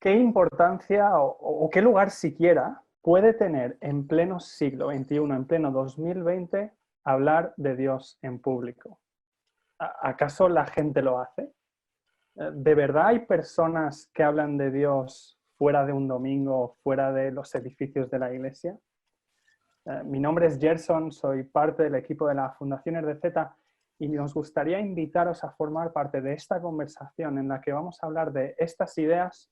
¿Qué importancia o qué lugar siquiera puede tener en pleno siglo XXI, en pleno 2020, hablar de Dios en público? ¿Acaso la gente lo hace? ¿De verdad hay personas que hablan de Dios fuera de un domingo, fuera de los edificios de la iglesia? Mi nombre es Gerson, soy parte del equipo de la Fundación RDZ y nos gustaría invitaros a formar parte de esta conversación en la que vamos a hablar de estas ideas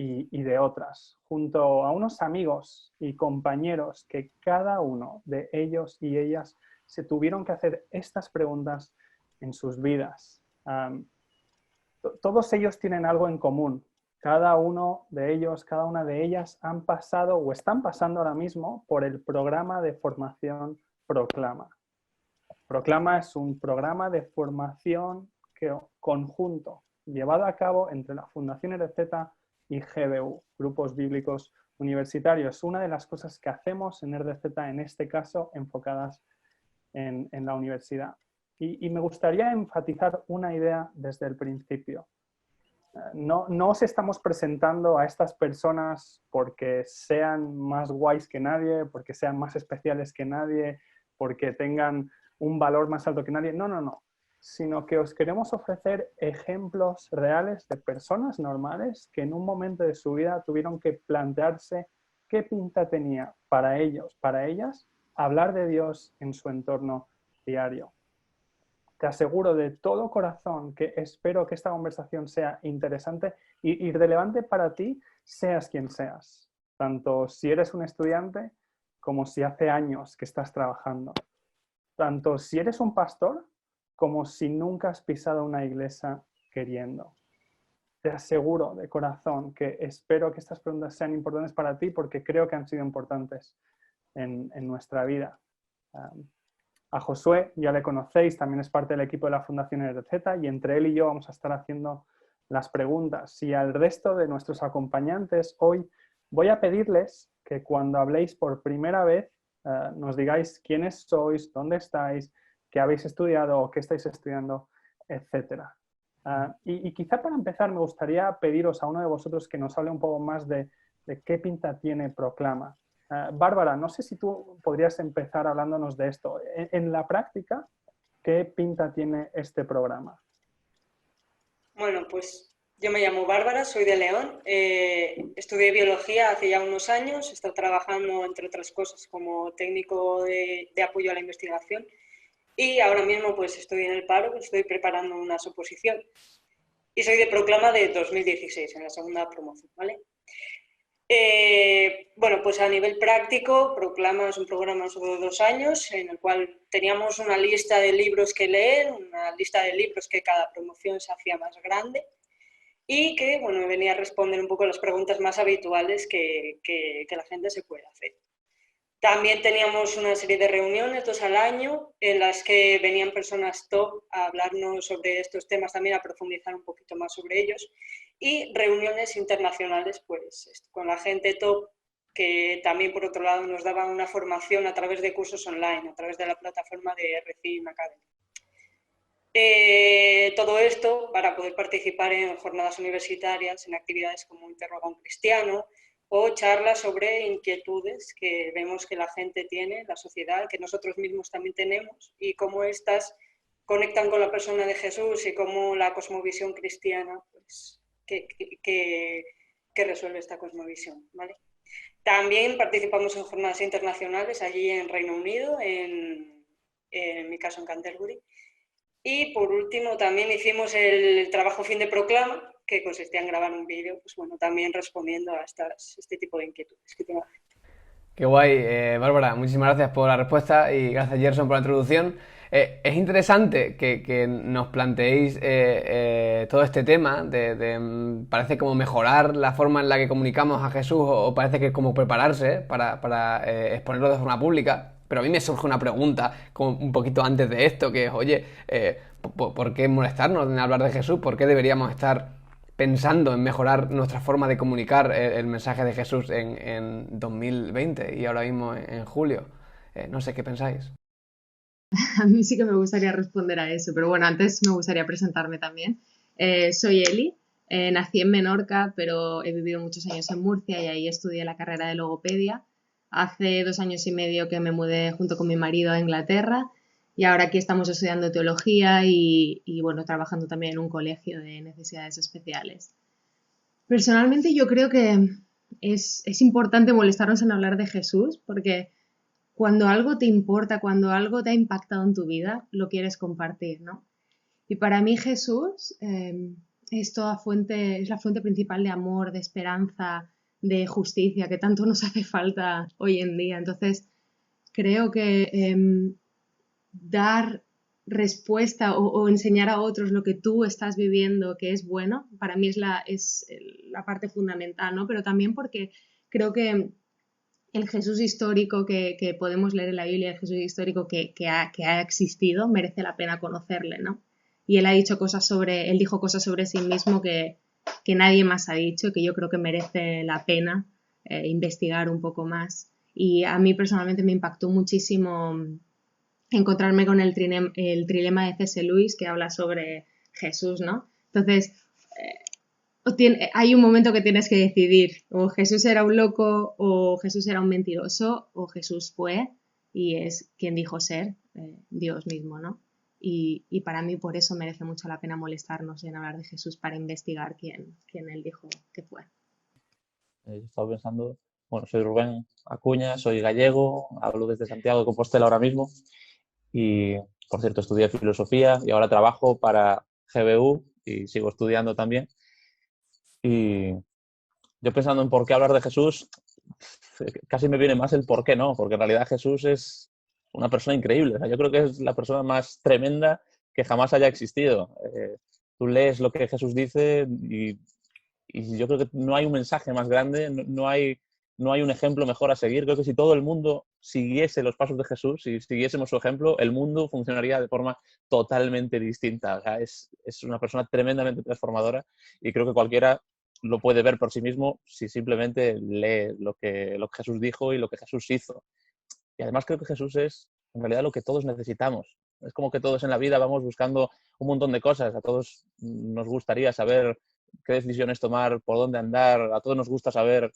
y de otras, junto a unos amigos y compañeros que cada uno de ellos y ellas se tuvieron que hacer estas preguntas en sus vidas. Todos ellos tienen algo en común. Cada uno de ellos, cada una de ellas han pasado o están pasando ahora mismo por el programa de formación Proclama. Proclama es un programa de formación conjunto llevado a cabo entre la Fundación RZ y GBU, Grupos Bíblicos Universitarios. Una de las cosas que hacemos en RDZ, en este caso, enfocadas en la universidad. Y me gustaría enfatizar una idea desde el principio. No os estamos presentando a estas personas porque sean más guays que nadie, porque sean más especiales que nadie, porque tengan un valor más alto que nadie. No, no, no. Sino que os queremos ofrecer ejemplos reales de personas normales que en un momento de su vida tuvieron que plantearse qué pinta tenía para ellos, para ellas, hablar de Dios en su entorno diario. Te aseguro de todo corazón que espero que esta conversación sea interesante y relevante para ti, seas quien seas. Tanto si eres un estudiante como si hace años que estás trabajando. Tanto si eres un pastor como si nunca has pisado una iglesia queriendo. Te aseguro de corazón que espero que estas preguntas sean importantes para ti porque creo que han sido importantes en nuestra vida. A Josué ya le conocéis, también es parte del equipo de la Fundación RZ y entre él y yo vamos a estar haciendo las preguntas. Y al resto de nuestros acompañantes hoy voy a pedirles que cuando habléis por primera vez nos digáis quiénes sois, dónde estáis, qué habéis estudiado o qué estáis estudiando, etc. Y quizá para empezar me gustaría pediros a uno de vosotros que nos hable un poco más de qué pinta tiene Proclama. Bárbara, no sé si tú podrías empezar hablándonos de esto. En la práctica, ¿qué pinta tiene este programa? Bueno, pues yo me llamo Bárbara, soy de León. Estudié biología hace ya unos años. He estado trabajando, entre otras cosas, como técnico de apoyo a la investigación. Y ahora mismo pues estoy en el paro, estoy preparando unas oposiciones. Y soy de Proclama de 2016, en la segunda promoción, ¿vale? Bueno, pues a nivel práctico, Proclama es un programa sobre 2 años en el cual teníamos una lista de libros que leer, una lista de libros que cada promoción se hacía más grande y que, bueno, venía a responder un poco las preguntas más habituales que la gente se puede hacer. También teníamos una serie de reuniones 2 al año en las que venían personas top a hablarnos sobre estos temas, también a profundizar un poquito más sobre ellos, y reuniones internacionales pues con la gente top que también por otro lado nos daban una formación a través de cursos online, a través de la plataforma de RCIM Academy. Todo esto para poder participar en jornadas universitarias, en actividades como Interroga un Cristiano, o charlas sobre inquietudes que vemos que la gente tiene, la sociedad, que nosotros mismos también tenemos, y cómo estas conectan con la persona de Jesús y cómo la cosmovisión cristiana pues, que resuelve esta cosmovisión, ¿vale? También participamos en jornadas internacionales allí en Reino Unido, en mi caso en Canterbury. Y por último también hicimos el trabajo fin de Proclama, que consistía en grabar un vídeo, pues bueno, también respondiendo a este tipo de inquietudes que tengo. Qué guay, Bárbara, muchísimas gracias por la respuesta y gracias Gerson por la introducción. Es interesante que nos planteéis todo este tema parece como mejorar la forma en la que comunicamos a Jesús o parece que es como prepararse para exponerlo de forma pública. Pero a mí me surge una pregunta como un poquito antes de esto, que es, oye, ¿por qué molestarnos en hablar de Jesús? ¿Por qué deberíamos estar pensando en mejorar nuestra forma de comunicar el mensaje de Jesús en 2020 y ahora mismo en julio? No sé qué pensáis. A mí sí que me gustaría responder a eso, pero bueno, antes me gustaría presentarme también. Soy Eli, Nací en Menorca, pero he vivido muchos años en Murcia y ahí estudié la carrera de logopedia. Hace 2 años y medio que me mudé junto con mi marido a Inglaterra y ahora aquí estamos estudiando teología y bueno, trabajando también en un colegio de necesidades especiales. Personalmente yo creo que es importante molestarnos en hablar de Jesús porque cuando algo te importa, cuando algo te ha impactado en tu vida, lo quieres compartir, ¿no? Y para mí Jesús es la fuente principal de amor, de esperanza, de justicia, que tanto nos hace falta hoy en día. Entonces, creo que dar respuesta o enseñar a otros lo que tú estás viviendo que es bueno, para mí es la parte fundamental, ¿no? Pero también porque creo que el Jesús histórico que podemos leer en la Biblia, el Jesús histórico que ha existido, merece la pena conocerle, ¿no? Y él dijo cosas sobre sí mismo que nadie más ha dicho, que yo creo que merece la pena investigar un poco más. Y a mí personalmente me impactó muchísimo encontrarme con el trilema de C.S. Lewis que habla sobre Jesús, ¿no? Entonces, hay un momento que tienes que decidir, o Jesús era un loco, o Jesús era un mentiroso, o Jesús fue y es quien dijo ser, Dios mismo, ¿no? Y para mí por eso merece mucho la pena molestarnos en hablar de Jesús para investigar quién él dijo que fue. Yo estaba pensando, bueno, soy Rubén Acuña, soy gallego, hablo desde Santiago de Compostela ahora mismo y, por cierto, estudié filosofía y ahora trabajo para GBU y sigo estudiando también. Y yo pensando en por qué hablar de Jesús, casi me viene más el por qué no, porque en realidad Jesús es una persona increíble. O sea, yo creo que es la persona más tremenda que jamás haya existido. Tú lees lo que Jesús dice y yo creo que no hay un mensaje más grande, no hay un ejemplo mejor a seguir. Creo que si todo el mundo siguiese los pasos de Jesús, si siguiésemos su ejemplo, el mundo funcionaría de forma totalmente distinta. O sea, es una persona tremendamente transformadora y creo que cualquiera lo puede ver por sí mismo si simplemente lee lo que Jesús dijo y lo que Jesús hizo. Y además creo que Jesús es en realidad lo que todos necesitamos. Es como que todos en la vida vamos buscando un montón de cosas. A todos nos gustaría saber qué decisiones tomar, por dónde andar. A todos nos gusta saber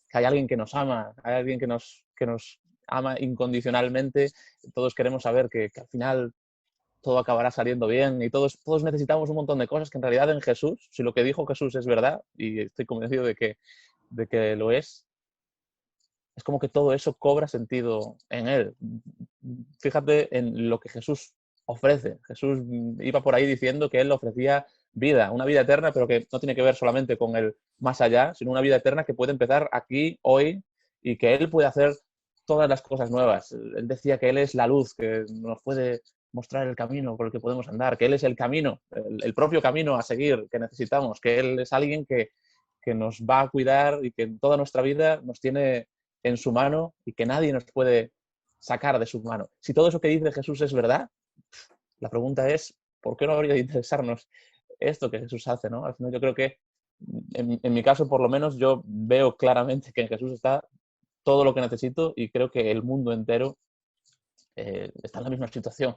que hay alguien que nos ama, hay alguien que nos ama incondicionalmente. Todos queremos saber que al final todo acabará saliendo bien y todos necesitamos un montón de cosas que en realidad en Jesús, si lo que dijo Jesús es verdad, y estoy convencido de que lo es como que todo eso cobra sentido en él. Fíjate en lo que Jesús ofrece. Jesús iba por ahí diciendo que él ofrecía vida, una vida eterna, pero que no tiene que ver solamente con el más allá, sino una vida eterna que puede empezar aquí, hoy, y que él puede hacer todas las cosas nuevas. Él decía que él es la luz, que nos puede mostrar el camino por el que podemos andar, que él es el camino, el propio camino a seguir que necesitamos, que él es alguien que nos va a cuidar y que en toda nuestra vida nos tiene en su mano y que nadie nos puede sacar de su mano. Si todo eso que dice Jesús es verdad, la pregunta es, ¿por qué no habría de interesarnos esto que Jesús hace, ¿no? Al final yo creo que, en mi caso por lo menos, yo veo claramente que en Jesús está todo lo que necesito y creo que el mundo entero está en la misma situación.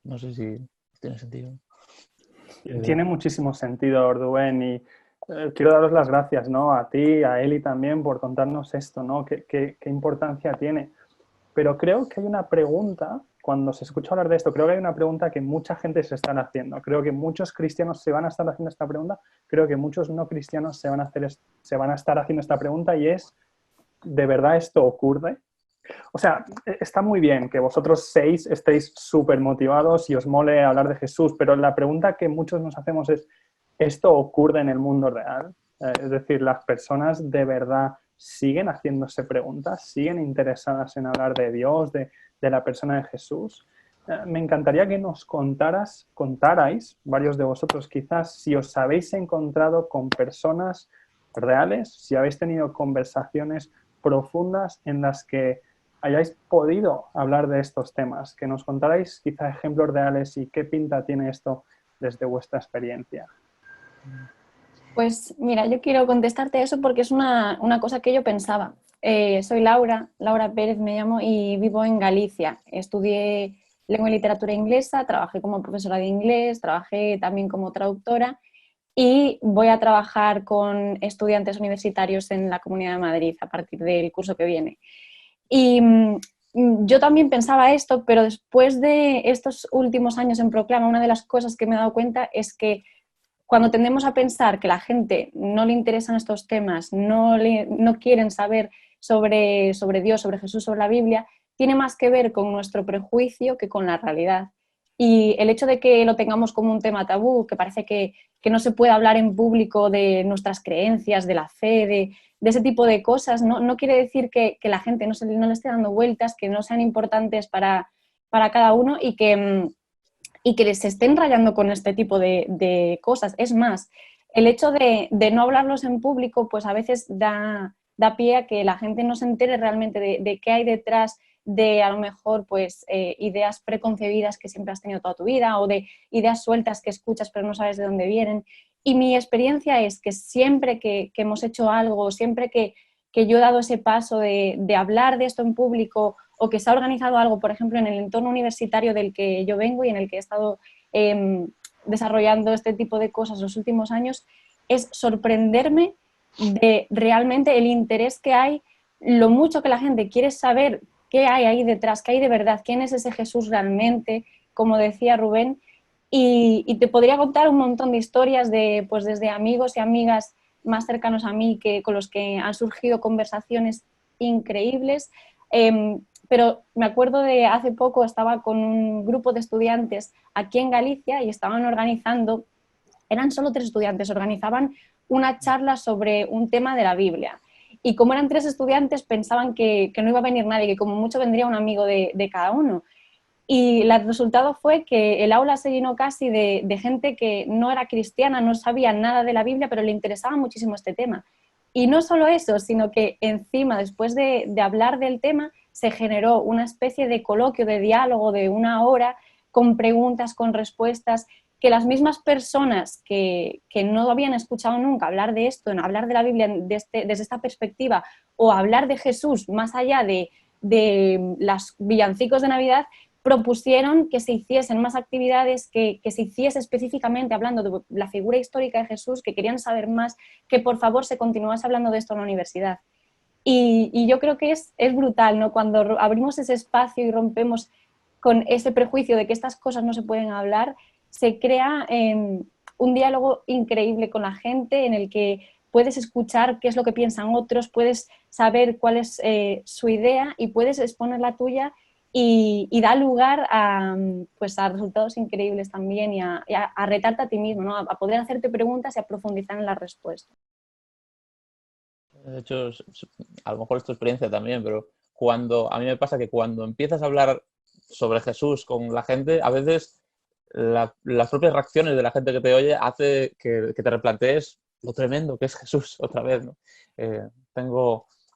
No sé si tiene sentido. Tiene muchísimo sentido, Rubén, y quiero daros las gracias, ¿no? A ti, a Eli también, por contarnos esto, ¿no? ¿Qué importancia tiene? Pero creo que hay una pregunta, cuando se escucha hablar de esto, creo que hay una pregunta que mucha gente se está haciendo. Creo que muchos cristianos se van a estar haciendo esta pregunta, creo que muchos no cristianos se van a estar haciendo esta pregunta y es, ¿de verdad esto ocurre? O sea, está muy bien que vosotros 6 estéis súper motivados y os mole hablar de Jesús, pero la pregunta que muchos nos hacemos es, ¿esto ocurre en el mundo real? Es decir, ¿las personas de verdad siguen haciéndose preguntas? ¿Siguen interesadas en hablar de Dios, de la persona de Jesús? Me encantaría que nos contarais, varios de vosotros quizás, si os habéis encontrado con personas reales, si habéis tenido conversaciones profundas en las que hayáis podido hablar de estos temas, que nos contarais quizá ejemplos reales y qué pinta tiene esto desde vuestra experiencia. Pues mira, yo quiero contestarte eso porque es una cosa que yo pensaba. Soy Laura Pérez me llamo y vivo en Galicia. Estudié lengua y literatura inglesa, trabajé como profesora de inglés, trabajé también como traductora y voy a trabajar con estudiantes universitarios en la Comunidad de Madrid a partir del curso que viene. Y yo también pensaba esto, pero después de estos últimos años en Proclama, una de las cosas que me he dado cuenta es que cuando tendemos a pensar que la gente no le interesan estos temas, no quieren saber sobre Dios, sobre Jesús, sobre la Biblia, tiene más que ver con nuestro prejuicio que con la realidad. Y el hecho de que lo tengamos como un tema tabú, que parece que no se puede hablar en público de nuestras creencias, de la fe, de ese tipo de cosas, no quiere decir que la gente no le esté dando vueltas, que no sean importantes para cada uno y que les estén rayando con este tipo de cosas. Es más, el hecho de no hablarlos en público, pues a veces da pie a que la gente no se entere realmente de qué hay detrás de, a lo mejor, pues ideas preconcebidas que siempre has tenido toda tu vida, o de ideas sueltas que escuchas pero no sabes de dónde vienen. Y mi experiencia es que siempre que hemos hecho algo, siempre que yo he dado ese paso de hablar de esto en público, o que se ha organizado algo, por ejemplo, en el entorno universitario del que yo vengo y en el que he estado desarrollando este tipo de cosas los últimos años, es sorprenderme de realmente el interés que hay, lo mucho que la gente quiere saber qué hay ahí detrás, qué hay de verdad, quién es ese Jesús realmente, como decía Rubén, y te podría contar un montón de historias de, pues desde amigos y amigas más cercanos a mí, con los que han surgido conversaciones increíbles. Pero me acuerdo de hace poco estaba con un grupo de estudiantes aquí en Galicia y estaban organizando, eran solo 3 estudiantes, organizaban una charla sobre un tema de la Biblia. Y como eran 3 estudiantes, pensaban que no iba a venir nadie, que como mucho vendría un amigo de cada uno. Y el resultado fue que el aula se llenó casi de gente que no era cristiana, no sabía nada de la Biblia, pero le interesaba muchísimo este tema. Y no solo eso, sino que encima, después de hablar del tema, se generó una especie de coloquio, de diálogo de 1 hora, con preguntas, con respuestas, que las mismas personas que no habían escuchado nunca hablar de esto, hablar de la Biblia desde esta perspectiva, o hablar de Jesús más allá de los villancicos de Navidad, propusieron que se hiciesen más actividades, que se hiciese específicamente hablando de la figura histórica de Jesús, que querían saber más, que por favor se continuase hablando de esto en la universidad. Y yo creo que es brutal, ¿no? Cuando abrimos ese espacio y rompemos con ese prejuicio de que estas cosas no se pueden hablar, se crea un diálogo increíble con la gente en el que puedes escuchar qué es lo que piensan otros, puedes saber cuál es su idea y puedes exponer la tuya, y da lugar pues a resultados increíbles también, y a retarte a ti mismo, ¿no? A poder hacerte preguntas y a profundizar en la respuesta. De hecho, a lo mejor es tu experiencia también, pero a mí me pasa que cuando empiezas a hablar sobre Jesús con la gente, a veces las propias reacciones de la gente que te oye hace que te replantees lo tremendo que es Jesús otra vez, ¿no?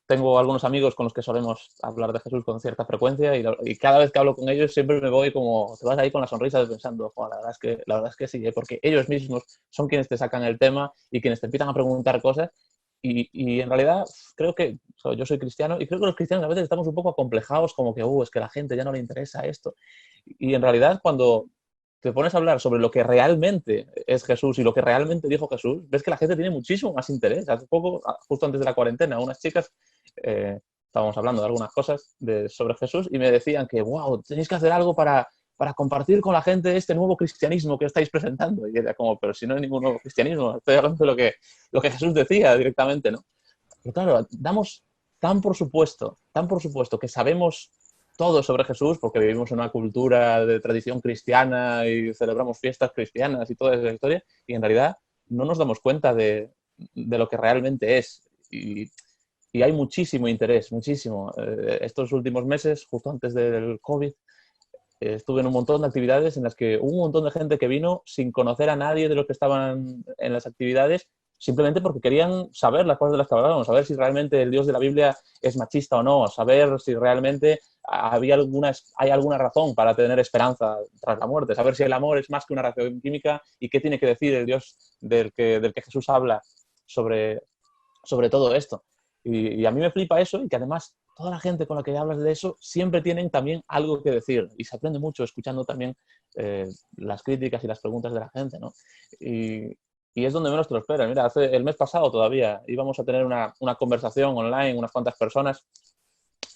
Tengo algunos amigos con los que solemos hablar de Jesús con cierta frecuencia, y cada vez que hablo con ellos siempre me voy como, te vas ahí con la sonrisa pensando, la verdad es que sí, porque ellos mismos son quienes te sacan el tema y quienes te empiezan a preguntar cosas. Y en realidad creo que, yo soy cristiano, y creo que los cristianos a veces estamos un poco acomplejados, como que es que a la gente ya no le interesa esto. Y en realidad, cuando te pones a hablar sobre lo que realmente es Jesús y lo que realmente dijo Jesús, ves que la gente tiene muchísimo más interés. Hace poco, justo antes de la cuarentena, unas chicas, estábamos hablando de algunas cosas sobre Jesús, y me decían que, wow, tenéis que hacer algo para compartir con la gente este nuevo cristianismo que estáis presentando. Y era como, pero si no hay ningún nuevo cristianismo, estoy hablando de lo que Jesús decía directamente, ¿no? Pero claro, damos tan por supuesto que sabemos todo sobre Jesús, porque vivimos en una cultura de tradición cristiana y celebramos fiestas cristianas y toda esa historia, y en realidad no nos damos cuenta de lo que realmente es. Y hay muchísimo interés, muchísimo. Estos últimos meses, justo antes del COVID, estuve en un montón de actividades en las que hubo un montón de gente que vino sin conocer a nadie de los que estaban en las actividades, simplemente porque querían saber las cosas de las que hablábamos, saber si realmente el Dios de la Biblia es machista o no, saber si realmente hay alguna razón para tener esperanza tras la muerte, saber si el amor es más que una reacción química y qué tiene que decir el Dios del que Jesús habla sobre todo esto. Y a mí me flipa eso, y que además toda la gente con la que hablas de eso siempre tienen también algo que decir, y se aprende mucho escuchando también las críticas y las preguntas de la gente, ¿no? Y y es donde menos te lo esperas. Mira, el mes pasado todavía íbamos a tener una conversación online, unas cuantas personas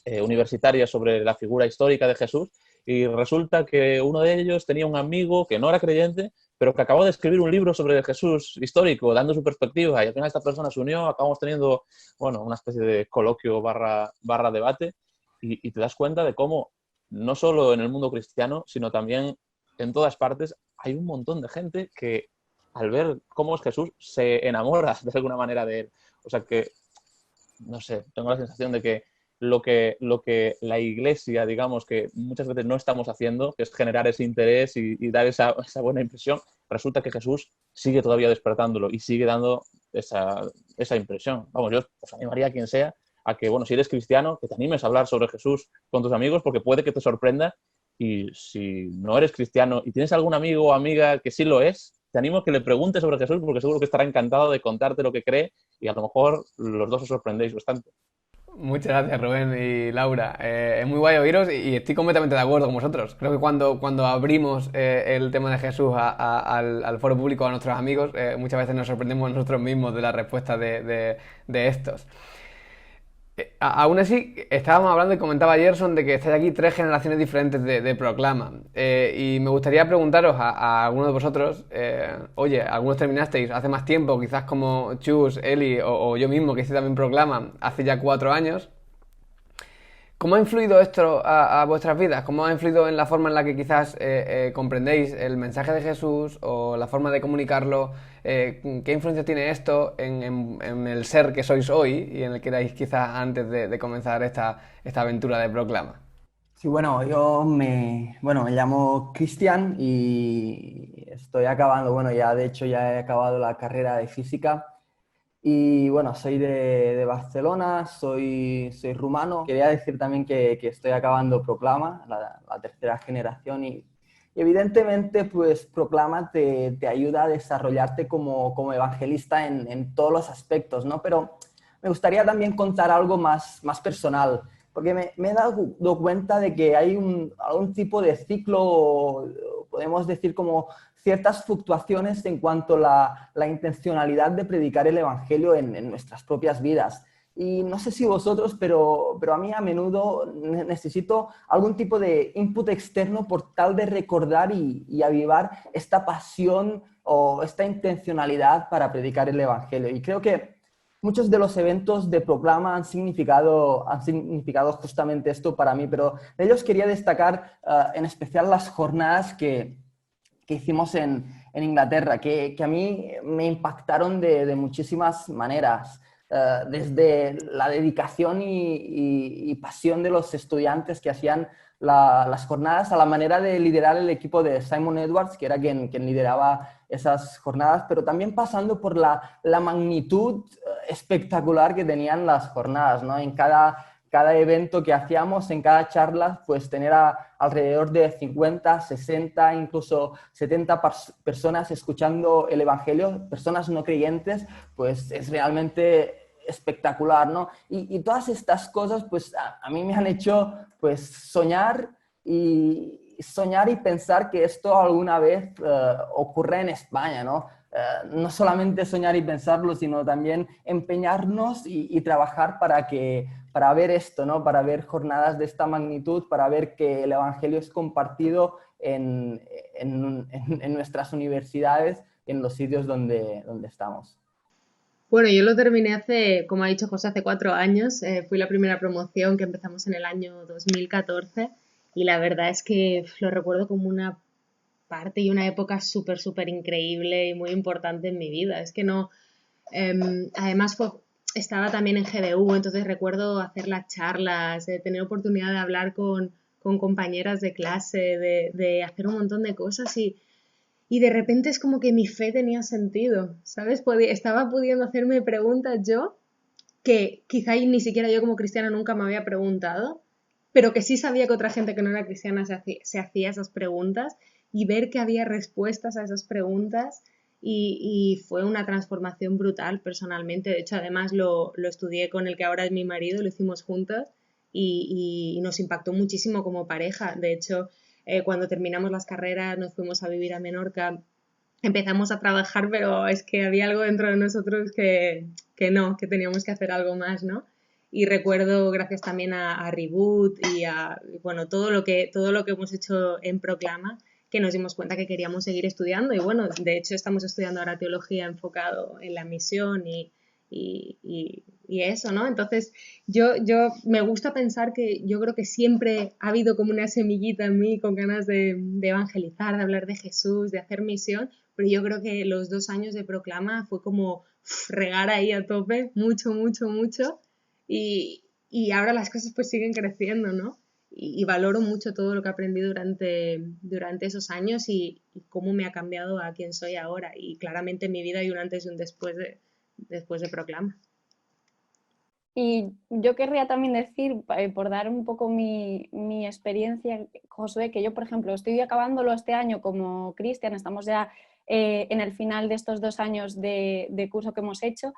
universitarias sobre la figura histórica de Jesús, y resulta que uno de ellos tenía un amigo que no era creyente, pero que acabó de escribir un libro sobre Jesús histórico, dando su perspectiva, y al final esta persona se unió, acabamos teniendo, bueno, una especie de coloquio barra debate, y te das cuenta de cómo, no solo en el mundo cristiano, sino también en todas partes, hay un montón de gente que al ver cómo es Jesús se enamora de alguna manera de él. O sea que, no sé, tengo la sensación de que lo que la Iglesia, digamos, que muchas veces no estamos haciendo, que es generar ese interés y dar esa buena impresión, resulta que Jesús sigue todavía despertándolo y sigue dando esa impresión. Vamos, yo os animaría a quien sea a que, bueno, si eres cristiano, que te animes a hablar sobre Jesús con tus amigos, porque puede que te sorprenda, y si no eres cristiano y tienes algún amigo o amiga que sí lo es, te animo a que le preguntes sobre Jesús, porque seguro que estará encantado de contarte lo que cree, y a lo mejor los dos os sorprendéis bastante. Muchas gracias, Rubén y Laura. Es muy guay oíros y estoy completamente de acuerdo con vosotros. Creo que cuando abrimos el tema de Jesús al foro público, a nuestros amigos, muchas veces nos sorprendemos nosotros mismos de la respuesta de estos. Aún así, estábamos hablando y comentaba Gerson de que estáis aquí 3 generaciones diferentes de Proclama. Y me gustaría preguntaros a alguno de vosotros, oye, algunos terminasteis hace más tiempo, quizás como Chus, Eli o yo mismo, que hice también Proclama hace ya 4 años. ¿Cómo ha influido esto a vuestras vidas? ¿Cómo ha influido en la forma en la que quizás comprendéis el mensaje de Jesús o la forma de comunicarlo? ¿Qué influencia tiene esto en el ser que sois hoy y en el que erais quizás antes de comenzar esta aventura de Proclama? Sí, bueno, me llamo Cristian y estoy acabando, bueno, ya de hecho ya he acabado la carrera de física y bueno, soy de Barcelona, soy rumano. Quería decir también que estoy acabando Proclama, la 3.ª generación y evidentemente pues Proclama te ayuda a desarrollarte como evangelista en todos los aspectos, ¿no? Pero me gustaría también contar algo más personal, porque me he dado cuenta de que hay algún tipo de ciclo, podemos decir como ciertas fluctuaciones en cuanto a la intencionalidad de predicar el Evangelio en nuestras propias vidas. Y no sé si vosotros, pero a mí a menudo necesito algún tipo de input externo por tal de recordar y avivar esta pasión o esta intencionalidad para predicar el Evangelio. Y creo que muchos de los eventos de Proclama han significado justamente esto para mí, pero de ellos quería destacar en especial las jornadas que hicimos en Inglaterra, que a mí me impactaron de muchísimas maneras. Desde la dedicación y pasión de los estudiantes que hacían las jornadas, a la manera de liderar el equipo de Simon Edwards, que era quien lideraba esas jornadas, pero también pasando por la magnitud espectacular que tenían las jornadas, ¿no? En cada evento que hacíamos, en cada charla, pues tener alrededor de 50, 60, incluso 70 personas escuchando el Evangelio, personas no creyentes, pues es realmente espectacular, ¿no? Y todas estas cosas, pues a mí me han hecho, pues, soñar y pensar que esto alguna vez ocurra en España, ¿no? No solamente soñar y pensarlo, sino también empeñarnos y trabajar para ver esto, ¿no? Para ver jornadas de esta magnitud, para ver que el Evangelio es compartido en nuestras universidades, en los sitios donde estamos. Bueno, yo lo terminé hace, como ha dicho José, hace 4 años. Fui la primera promoción que empezamos en el año 2014 y la verdad es que lo recuerdo como una parte y una época súper, súper increíble y muy importante en mi vida. Es que no... además estaba también en GDU, entonces recuerdo hacer las charlas, tener oportunidad de hablar con compañeras de clase, de hacer un montón de cosas y de repente es como que mi fe tenía sentido, ¿sabes? Estaba pudiendo hacerme preguntas yo que quizá ni siquiera yo como cristiana nunca me había preguntado, pero que sí sabía que otra gente que no era cristiana se hacía esas preguntas y ver que había respuestas a esas preguntas y fue una transformación brutal personalmente. De hecho, además lo estudié con el que ahora es mi marido, lo hicimos juntos y nos impactó muchísimo como pareja. De hecho, cuando terminamos las carreras nos fuimos a vivir a Menorca empezamos a trabajar, pero es que había algo dentro de nosotros que teníamos que hacer algo más, ¿no? Y recuerdo, gracias también a Reboot y a, bueno, todo lo que hemos hecho en Proclama, que nos dimos cuenta que queríamos seguir estudiando. Y bueno, de hecho estamos estudiando ahora teología enfocado en la misión y eso, ¿no? Entonces, yo me gusta pensar que yo creo que siempre ha habido como una semillita en mí con ganas de evangelizar, de hablar de Jesús, de hacer misión, pero yo creo que los 2 años de Proclama fue como regar ahí a tope, mucho, mucho, mucho, y ahora las cosas pues siguen creciendo, ¿no? Y valoro mucho todo lo que he aprendido durante esos años y cómo me ha cambiado a quien soy ahora. Y claramente en mi vida hay un antes y un después de Proclama. Y yo querría también decir, por dar un poco mi experiencia, Josué, que yo, por ejemplo, estoy acabándolo este año como Cristian, estamos ya en el final de estos 2 años de curso que hemos hecho,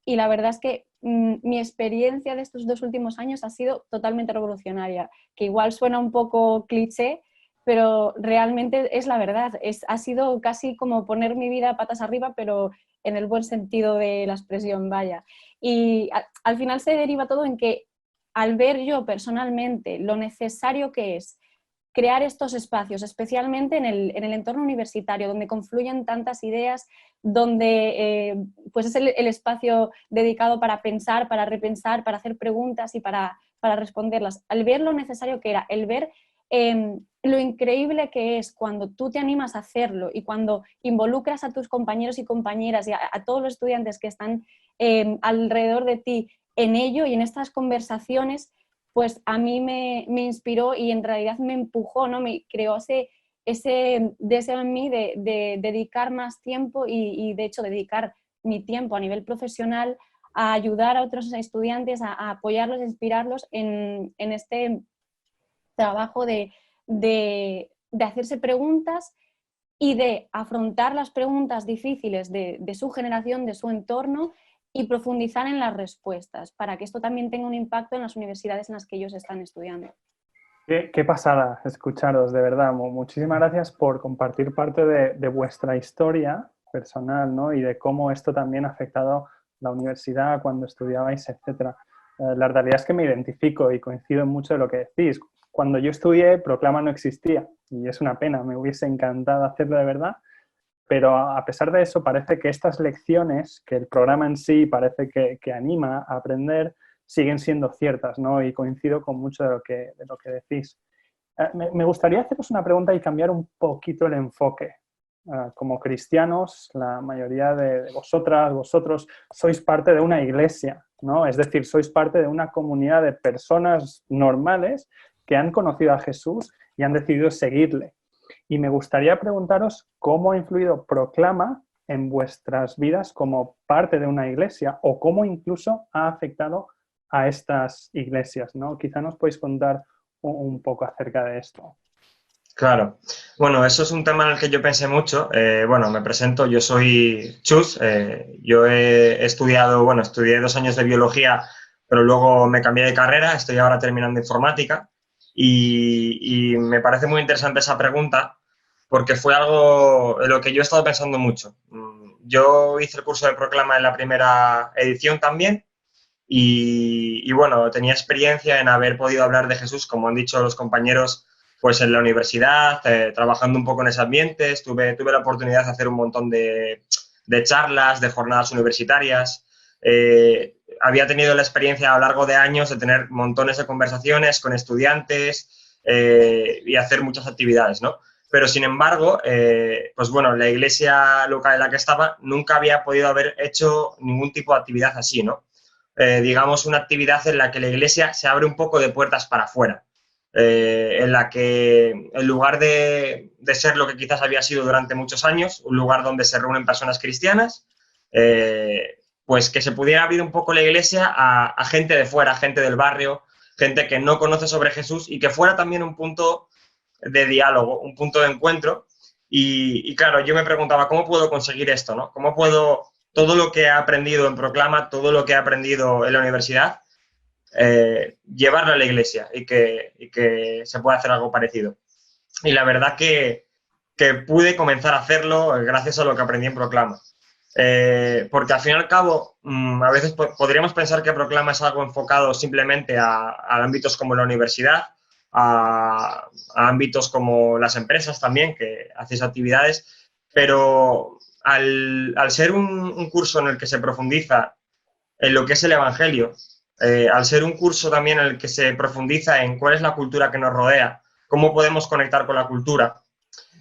y la verdad es que mi experiencia de estos 2 últimos años ha sido totalmente revolucionaria, que igual suena un poco cliché, pero realmente es la verdad. Ha sido casi como poner mi vida patas arriba, pero en el buen sentido de la expresión, vaya. Y al final se deriva todo en que al ver yo personalmente lo necesario que es crear estos espacios, especialmente en el entorno universitario, donde confluyen tantas ideas, donde pues es el espacio dedicado para pensar, para repensar, para hacer preguntas y para responderlas. Al ver lo necesario que era, el ver lo increíble que es cuando tú te animas a hacerlo y cuando involucras a tus compañeros y compañeras y a todos los estudiantes que están alrededor de ti en ello y en estas conversaciones, pues a mí me inspiró y en realidad me empujó, ¿no? Me creó ese deseo en mí de dedicar más tiempo y de hecho dedicar mi tiempo a nivel profesional a ayudar a otros estudiantes, a apoyarlos, a inspirarlos en este trabajo de hacerse preguntas y de afrontar las preguntas difíciles de su generación, de su entorno y profundizar en las respuestas para que esto también tenga un impacto en las universidades en las que ellos están estudiando. Qué pasada escucharos, de verdad. Muchísimas gracias por compartir parte de vuestra historia personal, ¿no? Y de cómo esto también ha afectado la universidad cuando estudiabais, etc. La realidad es que me identifico y coincido en mucho de lo que decís. Cuando yo estudié, Proclama no existía y es una pena, me hubiese encantado hacerlo de verdad, pero a pesar de eso parece que estas lecciones, que el programa en sí parece que anima a aprender, siguen siendo ciertas, ¿no? Y coincido con mucho de lo que decís. Me gustaría haceros una pregunta y cambiar un poquito el enfoque. Como cristianos, la mayoría de vosotras, vosotros, sois parte de una iglesia, ¿no? Es decir, sois parte de una comunidad de personas normales que han conocido a Jesús y han decidido seguirle. Y me gustaría preguntaros cómo ha influido Proclama en vuestras vidas como parte de una iglesia o cómo incluso ha afectado a estas iglesias, ¿no? Quizá nos podéis contar un poco acerca de esto. Claro. Bueno, eso es un tema en el que yo pensé mucho. Bueno, me presento, yo soy Chus. Yo estudié 2 años de biología, pero luego me cambié de carrera, estoy ahora terminando informática y me parece muy interesante esa pregunta porque fue algo en lo que yo he estado pensando mucho. Yo hice el curso de Proclama en la primera edición también y bueno, tenía experiencia en haber podido hablar de Jesús, como han dicho los compañeros, pues en la universidad, trabajando un poco en ese ambiente, tuve la oportunidad de hacer un montón de charlas, de jornadas universitarias. Había tenido la experiencia a lo largo de años de tener montones de conversaciones con estudiantes y hacer muchas actividades, ¿no? Pero, sin embargo, pues bueno, la iglesia local en la que estaba nunca había podido haber hecho ningún tipo de actividad así, ¿no? Digamos, una actividad en la que la iglesia se abre un poco de puertas para afuera. En la que en lugar de ser lo que quizás había sido durante muchos años, un lugar donde se reúnen personas cristianas, pues que se pudiera abrir un poco la iglesia a gente de fuera, gente del barrio, gente que no conoce sobre Jesús y que fuera también un punto de diálogo, un punto de encuentro. Y claro, yo me preguntaba, ¿cómo puedo conseguir esto, ¿no? ¿Cómo puedo todo lo que he aprendido en Proclama, todo lo que he aprendido en la universidad, llevarlo a la iglesia y que se pueda hacer algo parecido? Y la verdad que que pude comenzar a hacerlo gracias a lo que aprendí en Proclama. Porque al fin y al cabo, a veces podríamos pensar que Proclama es algo enfocado simplemente a ámbitos como la universidad, a ámbitos como las empresas también, que hacéis actividades, pero al ser un curso en el que se profundiza en lo que es el Evangelio, al ser un curso también en el que se profundiza en cuál es la cultura que nos rodea, cómo podemos conectar con la cultura,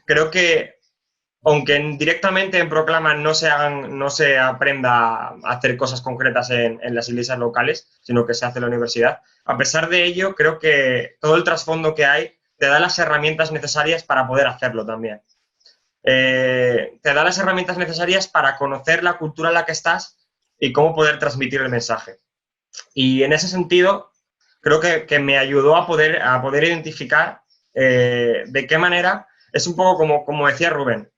creo que aunque directamente en Proclama no se aprenda a hacer cosas concretas en las iglesias locales, sino que se hace en la universidad, a pesar de ello, creo que todo el trasfondo que hay te da las herramientas necesarias para poder hacerlo también. Te da las herramientas necesarias para conocer la cultura en la que estás y cómo poder transmitir el mensaje. Y en ese sentido, creo que me ayudó a poder identificar de qué manera, es un poco como decía Rubén,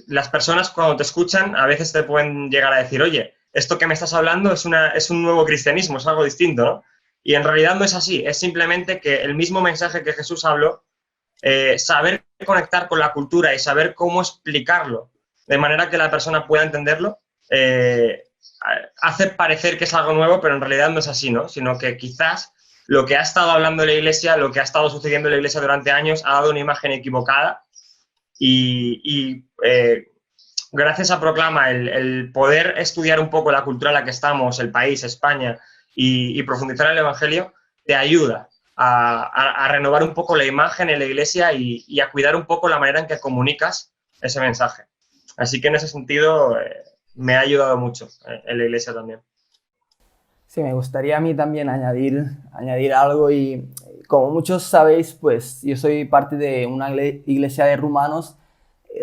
las personas cuando te escuchan a veces te pueden llegar a decir, oye, esto que me estás hablando es un nuevo cristianismo, es algo distinto, ¿no? Y en realidad no es así, es simplemente que el mismo mensaje que Jesús habló, saber conectar con la cultura y saber cómo explicarlo de manera que la persona pueda entenderlo, hace parecer que es algo nuevo, pero en realidad no es así, ¿no? Sino que quizás lo que ha estado hablando la Iglesia, lo que ha estado sucediendo en la Iglesia durante años, ha dado una imagen equivocada y gracias a Proclama, el poder estudiar un poco la cultura en la que estamos, el país, España, y profundizar en el Evangelio, te ayuda a renovar un poco la imagen en la Iglesia y a cuidar un poco la manera en que comunicas ese mensaje. Así que en ese sentido me ha ayudado mucho en la Iglesia también. Sí, me gustaría a mí también añadir algo y como muchos sabéis, pues yo soy parte de una iglesia de rumanos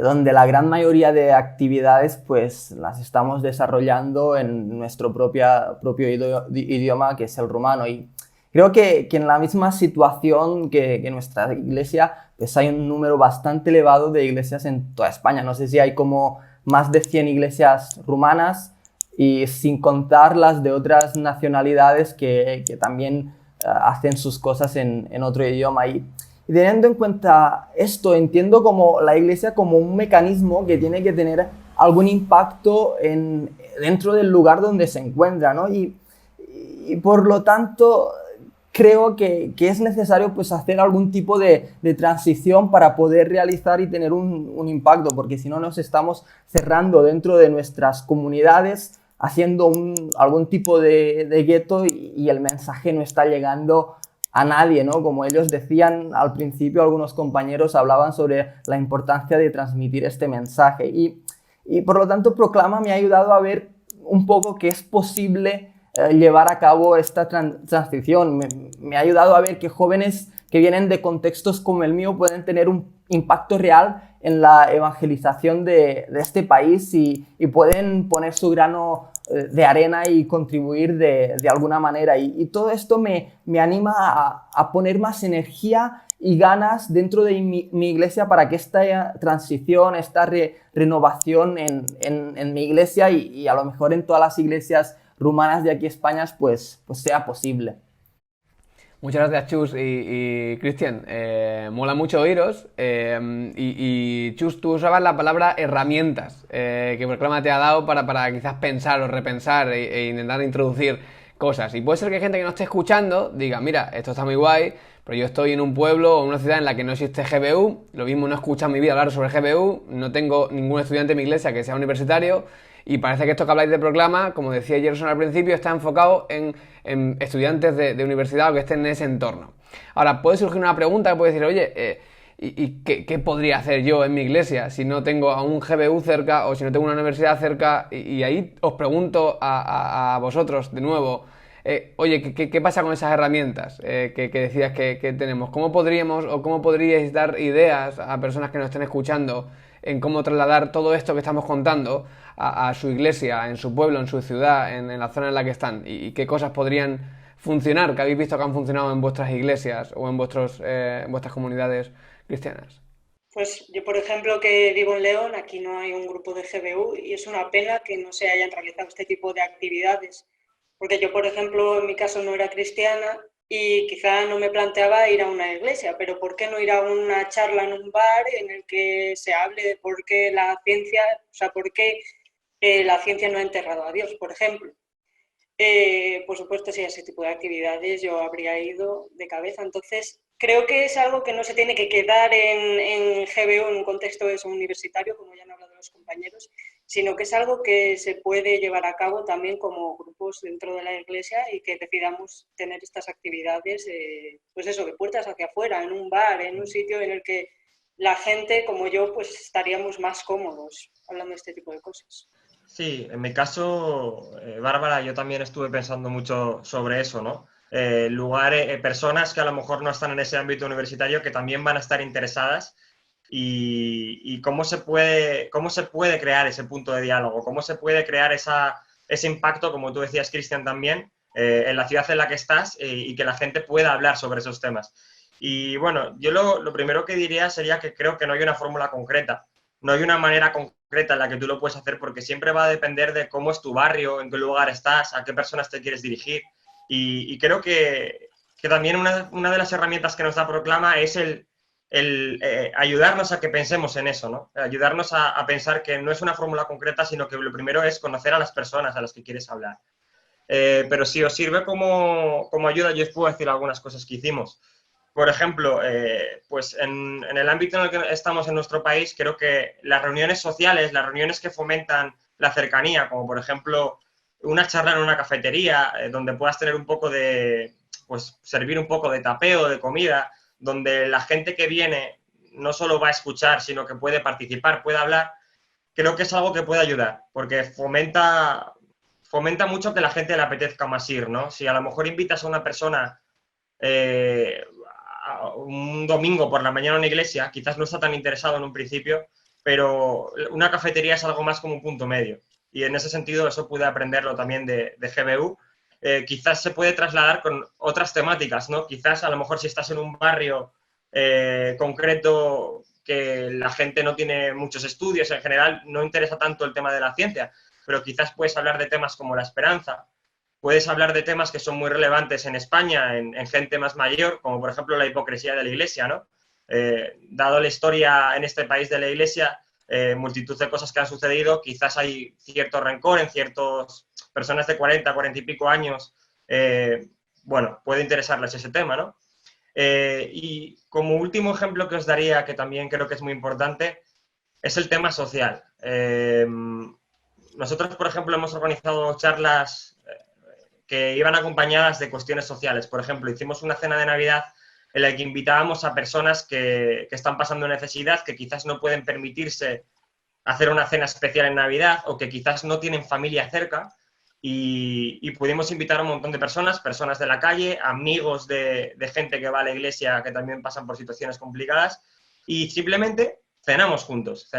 donde la gran mayoría de actividades pues las estamos desarrollando en nuestro propio idioma, que es el rumano. Y creo que en la misma situación que nuestra iglesia, pues hay un número bastante elevado de iglesias en toda España. No sé si hay como más de 100 iglesias rumanas, y sin contar las de otras nacionalidades que también hacen sus cosas en otro idioma. Y teniendo en cuenta esto, entiendo como la Iglesia como un mecanismo que tiene que tener algún impacto dentro del lugar donde se encuentra, ¿no? Y por lo tanto creo que es necesario pues hacer algún tipo de transición para poder realizar y tener un impacto, porque si no nos estamos cerrando dentro de nuestras comunidades, haciendo algún tipo de gueto y el mensaje no está llegando a nadie, ¿no? Como ellos decían al principio, algunos compañeros hablaban sobre la importancia de transmitir este mensaje y por lo tanto Proclama me ha ayudado a ver un poco que es posible llevar a cabo esta transición. Me ha ayudado a ver que jóvenes que vienen de contextos como el mío pueden tener un impacto real en la evangelización de este país y pueden poner su grano de arena y contribuir de alguna manera. Y todo esto me anima a poner más energía y ganas dentro de mi iglesia para que esta transición, esta renovación en mi iglesia y a lo mejor en todas las iglesias rumanas de aquí España, pues sea posible. Muchas gracias, Chus y Cristian. Mola mucho oíros. Y Chus, tú usabas la palabra herramientas que Proclama te ha dado para quizás pensar o repensar e intentar introducir cosas. Y puede ser que hay gente que no esté escuchando diga, mira, esto está muy guay, pero yo estoy en un pueblo o en una ciudad en la que no existe GBU, lo mismo no he escuchado en mi vida hablar sobre GBU, no tengo ningún estudiante en mi iglesia que sea universitario, y parece que esto que habláis de Proclama, como decía Gerson al principio, está enfocado en estudiantes de universidad o que estén en ese entorno. Ahora, puede surgir una pregunta que puede decir, oye, ¿y qué podría hacer yo en mi iglesia si no tengo a un GBU cerca o si no tengo una universidad cerca? Y ahí os pregunto a vosotros de nuevo, oye, ¿qué pasa con esas herramientas que decías que tenemos? ¿Cómo podríamos o cómo podríais dar ideas a personas que nos estén escuchando en cómo trasladar todo esto que estamos contando a su iglesia, en su pueblo, en su ciudad, en la zona en la que están? ¿Y qué cosas podrían funcionar, que habéis visto que han funcionado en vuestras iglesias o en vuestras comunidades cristianas? Pues yo, por ejemplo, que vivo en León, aquí no hay un grupo de GBU y es una pena que no se hayan realizado este tipo de actividades. Porque yo, por ejemplo, en mi caso no era cristiana y quizá no me planteaba ir a una iglesia, pero ¿por qué no ir a una charla en un bar en el que se hable de por qué la ciencia, o sea, por qué la ciencia no ha enterrado a Dios, por ejemplo? Por supuesto, si a ese tipo de actividades yo habría ido de cabeza. Entonces, creo que es algo que no se tiene que quedar en GBU, en un contexto universitario, como ya han hablado los compañeros, sino que es algo que se puede llevar a cabo también como grupos dentro de la Iglesia y que decidamos tener estas actividades, pues eso, de puertas hacia afuera, en un bar, en un sitio en el que la gente como yo pues estaríamos más cómodos hablando de este tipo de cosas. Sí, en mi caso, Bárbara, yo también estuve pensando mucho sobre eso, ¿no? Personas que a lo mejor no están en ese ámbito universitario que también van a estar interesadas y cómo se puede crear ese punto de diálogo, cómo se puede crear ese impacto, como tú decías, Cristian, también, en la ciudad en la que estás y que la gente pueda hablar sobre esos temas. Y bueno, yo lo primero que diría sería que creo que no hay una fórmula concreta, no hay una manera concreta en la que tú lo puedes hacer porque siempre va a depender de cómo es tu barrio, en qué lugar estás, a qué personas te quieres dirigir. Y creo que también una de las herramientas que nos da Proclama es ayudarnos a que pensemos en eso, ¿no? Ayudarnos a pensar que no es una fórmula concreta, sino que lo primero es conocer a las personas a las que quieres hablar. Pero si os sirve como ayuda, yo os puedo decir algunas cosas que hicimos. Por ejemplo, pues en el ámbito en el que estamos en nuestro país, creo que las reuniones sociales, las reuniones que fomentan la cercanía, como por ejemplo una charla en una cafetería, donde puedas tener un poco pues servir un poco de tapeo, de comida, donde la gente que viene no solo va a escuchar, sino que puede participar, puede hablar, creo que es algo que puede ayudar, porque fomenta mucho que la gente le apetezca más ir, ¿no? Si a lo mejor invitas a una persona un domingo por la mañana a una iglesia, quizás no está tan interesado en un principio, pero una cafetería es algo más como un punto medio. Y en ese sentido eso pude aprenderlo también de GBU. Quizás se puede trasladar con otras temáticas, ¿no? Quizás a lo mejor si estás en un barrio concreto que la gente no tiene muchos estudios, en general no interesa tanto el tema de la ciencia, pero quizás puedes hablar de temas como la esperanza, puedes hablar de temas que son muy relevantes en España, en gente más mayor, como por ejemplo la hipocresía de la Iglesia, ¿no? Dado la historia en este país de la Iglesia, multitud de cosas que han sucedido, quizás hay cierto rencor en ciertas personas de 40, 40 y pico años, bueno, puede interesarles ese tema, ¿no? Y como último ejemplo que os daría, que también creo que es muy importante, es el tema social. Nosotros, por ejemplo, hemos organizado charlas que iban acompañadas de cuestiones sociales. Por ejemplo, hicimos una cena de Navidad en la que invitábamos a personas que están pasando necesidad, que quizás no pueden permitirse hacer una cena especial en Navidad o que quizás no tienen familia cerca y pudimos invitar a un montón de personas de la calle, amigos de gente que va a la iglesia que también pasan por situaciones complicadas y simplemente cenamos juntos,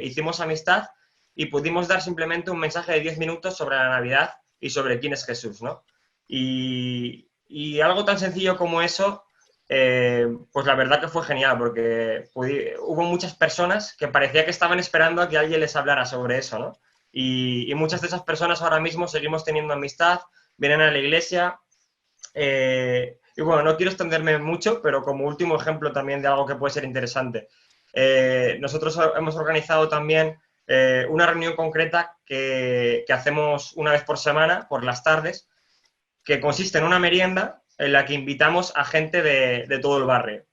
hicimos amistad y pudimos dar simplemente un mensaje de 10 minutos sobre la Navidad y sobre quién es Jesús, ¿no? Y algo tan sencillo como eso, pues la verdad que fue genial, porque hubo muchas personas que parecía que estaban esperando a que alguien les hablara sobre eso, ¿no? Y muchas de esas personas ahora mismo seguimos teniendo amistad, vienen a la iglesia. Y bueno, no quiero extenderme mucho, pero como último ejemplo también de algo que puede ser interesante. Nosotros hemos organizado también una reunión concreta que hacemos una vez por semana, por las tardes, que consiste en una merienda en la que invitamos a gente de todo el barrio.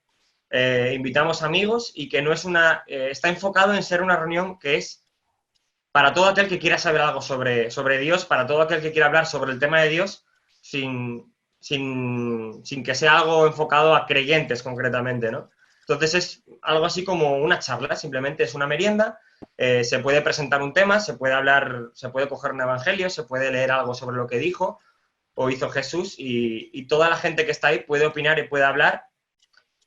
Invitamos amigos y que no es está enfocado en ser una reunión que es para todo aquel que quiera saber algo sobre Dios, para todo aquel que quiera hablar sobre el tema de Dios, sin que sea algo enfocado a creyentes concretamente, ¿no? Entonces es algo así como una charla, simplemente es una merienda, se puede presentar un tema, se puede coger un evangelio, se puede leer algo sobre lo que dijo o hizo Jesús y toda la gente que está ahí puede opinar y puede hablar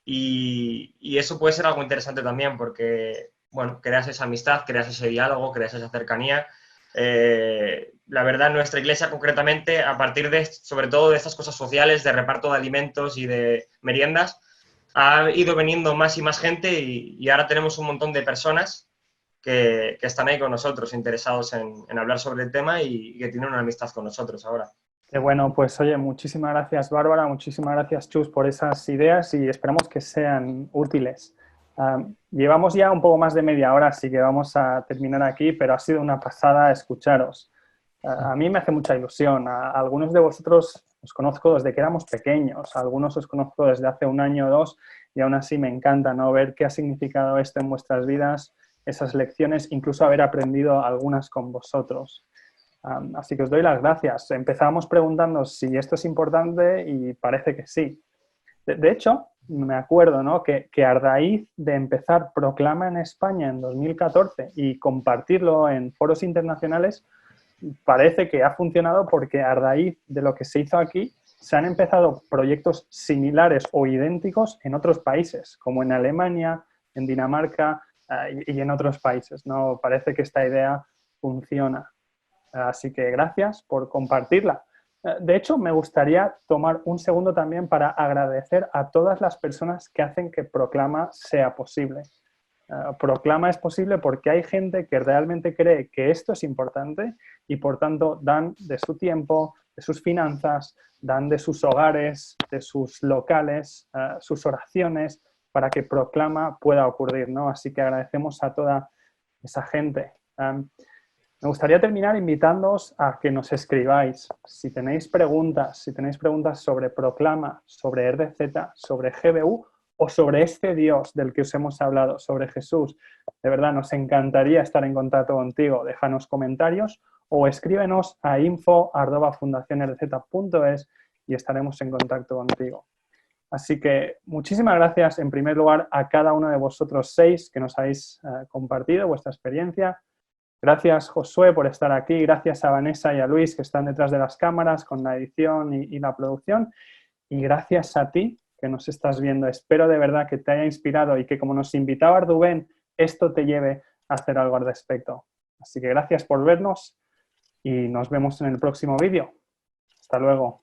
y eso puede ser algo interesante también porque, bueno, creas esa amistad, creas ese diálogo, creas esa cercanía. La verdad, nuestra iglesia concretamente, a partir sobre todo de estas cosas sociales, de reparto de alimentos y de meriendas, ha ido veniendo más y más gente y ahora tenemos un montón de personas que están ahí con nosotros, interesados en hablar sobre el tema y que tienen una amistad con nosotros ahora. Bueno, pues oye, muchísimas gracias Bárbara, muchísimas gracias Chus por esas ideas y esperamos que sean útiles. Llevamos ya un poco más de media hora, así que vamos a terminar aquí, pero ha sido una pasada escucharos. A mí me hace mucha ilusión. A algunos de vosotros os conozco desde que éramos pequeños, a algunos os conozco desde hace un año o dos y aún así me encanta, ¿no?, ver qué ha significado esto en vuestras vidas, esas lecciones, incluso haber aprendido algunas con vosotros. Así que os doy las gracias. Empezamos preguntando si esto es importante y parece que sí. De hecho, me acuerdo, ¿no?, que a raíz de empezar Proclama en España en 2014 y compartirlo en foros internacionales, parece que ha funcionado porque a raíz de lo que se hizo aquí se han empezado proyectos similares o idénticos en otros países, como en Alemania, en Dinamarca y en otros países, ¿no? Parece que esta idea funciona. Así que gracias por compartirla. De hecho, me gustaría tomar un segundo también para agradecer a todas las personas que hacen que Proclama sea posible. Proclama es posible porque hay gente que realmente cree que esto es importante y por tanto dan de su tiempo, de sus finanzas, dan de sus hogares, de sus locales, sus oraciones para que Proclama pueda ocurrir, ¿no? Así que agradecemos a toda esa gente. Me gustaría terminar invitándoos a que nos escribáis. Si tenéis preguntas sobre Proclama, sobre RDZ, sobre GBU o sobre este Dios del que os hemos hablado, sobre Jesús, de verdad nos encantaría estar en contacto contigo. Déjanos comentarios o escríbenos a info@fundacionrdz.es y estaremos en contacto contigo. Así que muchísimas gracias en primer lugar a cada uno de vosotros 6 que nos habéis compartido vuestra experiencia. Gracias, Josué, por estar aquí. Gracias a Vanessa y a Luis, que están detrás de las cámaras con la edición y la producción. Y gracias a ti, que nos estás viendo. Espero de verdad que te haya inspirado y que, como nos invitaba Rubén, esto te lleve a hacer algo al respecto. Así que gracias por vernos y nos vemos en el próximo vídeo. Hasta luego.